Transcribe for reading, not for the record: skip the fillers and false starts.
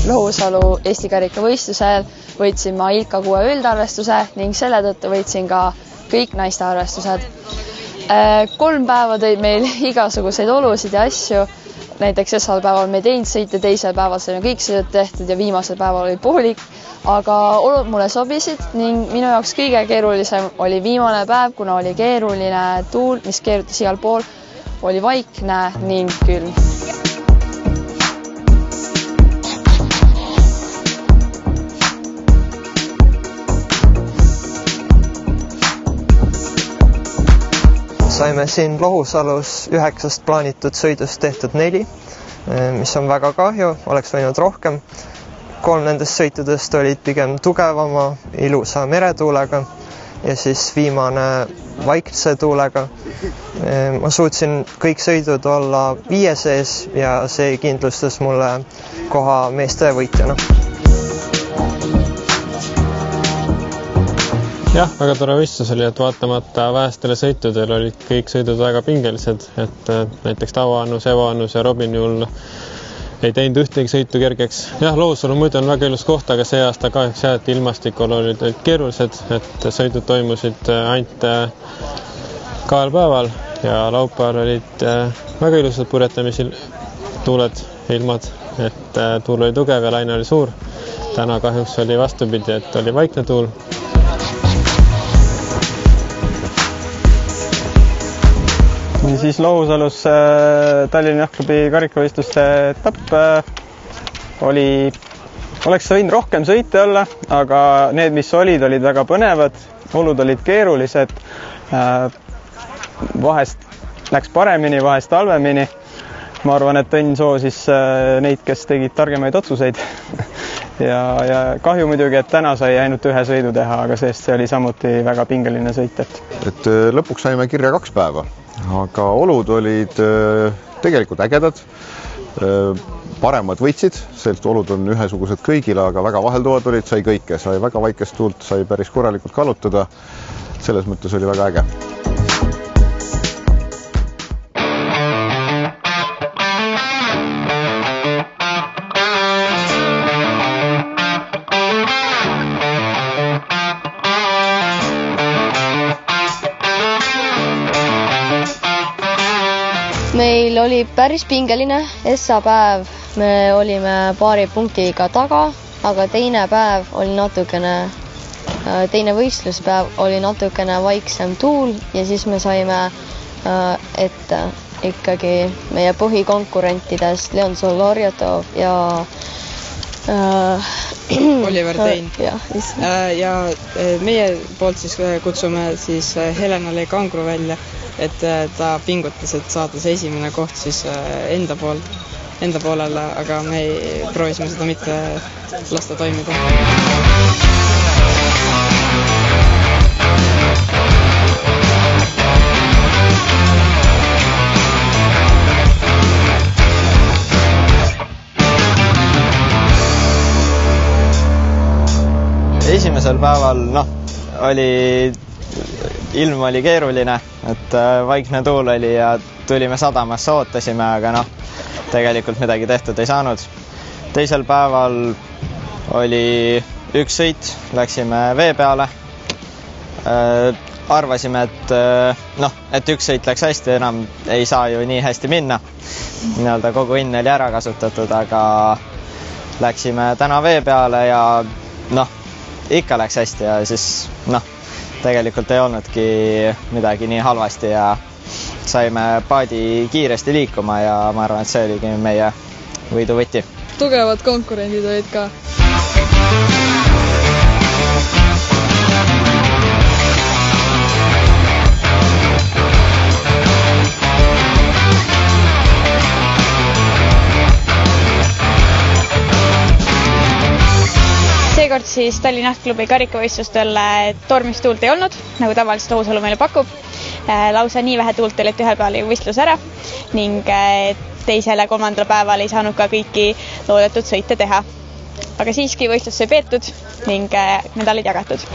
Lohusalu Eesti karikavõistlusel võitsin ma Ilka 6 üldarvestuse ning selle tõttu võitsin ka kõik naiste arvestused. 3 päeva tõid meil igasuguseid olusid ja asju. Näiteks esmaspäeval me ei teinud sõite, teisel päeval saime kõik sõidud tehtud ja viimasel päeval oli poolik, aga olud mulle sobisid ning minu jaoks kõige keerulisem oli viimane päev, kuna oli keeruline tuul, mis keerutas igal pool, oli vaikne ning külm. Saime siin Lohusalus 9 plaanitud sõidust tehtud 4, mis on väga kahju, oleks võinud rohkem. 3 nendest sõitudest olid pigem tugevama, ilusa meretuulega ja siis viimane vaikse tuulega. Ma suutsin kõik sõidud olla 5 sees ja see kindlustas mulle koha meeste võitjana. Jah, väga tore võistlus oli, et vaatamata vähestele sõitudel olid kõik sõidud väga pingelised, et näiteks Tavaannus, Evaannus ja Robinjuul ei teinud ühtegi sõitu kergeks. Jah, Lohusalu muidu on väga ilus koht, aga see aasta kahjuks jäeti ilmastikul olid keerulised, et sõidud toimusid ainult 2 päeval ja laupäeval olid väga ilusad purjetamisel tuuled ja ilmad, et tuul oli tugev ja laine oli suur. Täna kahjuks oli vastupidi, et oli vaikne tuul. Ja siis Lohusalus Tallinna Jahtklubi karikavõistluste etapp oleks võinud rohkem sõite olla, aga need, mis olid väga põnevad, olud olid keerulised, vahest läks paremini, vahest halvemini. Ma arvan, et õnn soosis neid, kes tegid targemaid otsuseid ja kahju muidugi, et täna sai ainult 1 sõidu teha, aga see oli samuti väga pingeline sõit. Et lõpuks saime kirja 2 päeva. Aga olud olid tegelikult ägedad, paremad võitsid, sest olud on ühesugused kõigile, aga väga vahelduvad olid, sai kõike, sai väga vaikest tuult, sai päris korralikult kallutada, selles mõttes oli väga äge. Meil oli päris pingeline essapäev, me olime paari punktiga taga, aga teine päev oli teine võistluspäev oli natukene vaiksem tuul ja siis me saime ette ikkagi meie põhikonkurentidest Leon Soloryatov ja Oliver Tein. Ja meie poolt siis kutsume siis Helena Legangru välja, et ta pingutas, et saada see esimene koht siis enda poolele, aga me proovisime seda mitte lasta toimida. Esimesel päeval ilm oli keeruline, et vaikne tuul oli ja tulime sadamasse, ootasime, aga tegelikult midagi tehtud ei saanud. Teisel päeval oli 1 sõit, läksime vee peale. Arvasime, et 1 sõit läks hästi, enam ei saa ju nii hästi minna. Kogu õnn oli ära kasutatud, aga läksime täna vee peale ja ikka läks hästi ja siis tegelikult ei olnudki midagi nii halvasti ja saime paadi kiiresti liikuma ja ma arvan, et see oligi meie võidu võti. Tugevad konkurendid olid ka. Seekord siis Tallinna Jahtklubi karikavõistlustel tormist tuult ei olnud, nagu tavaliselt Lohusalu meile pakub. Lausa nii vähe tuult oli, et 1 päeval oli võistlus ära ning 2. ja 3. päeval ei saanud ka kõiki loodetud sõite teha. Aga siiski võistlus sai peetud ning medalid jagatud.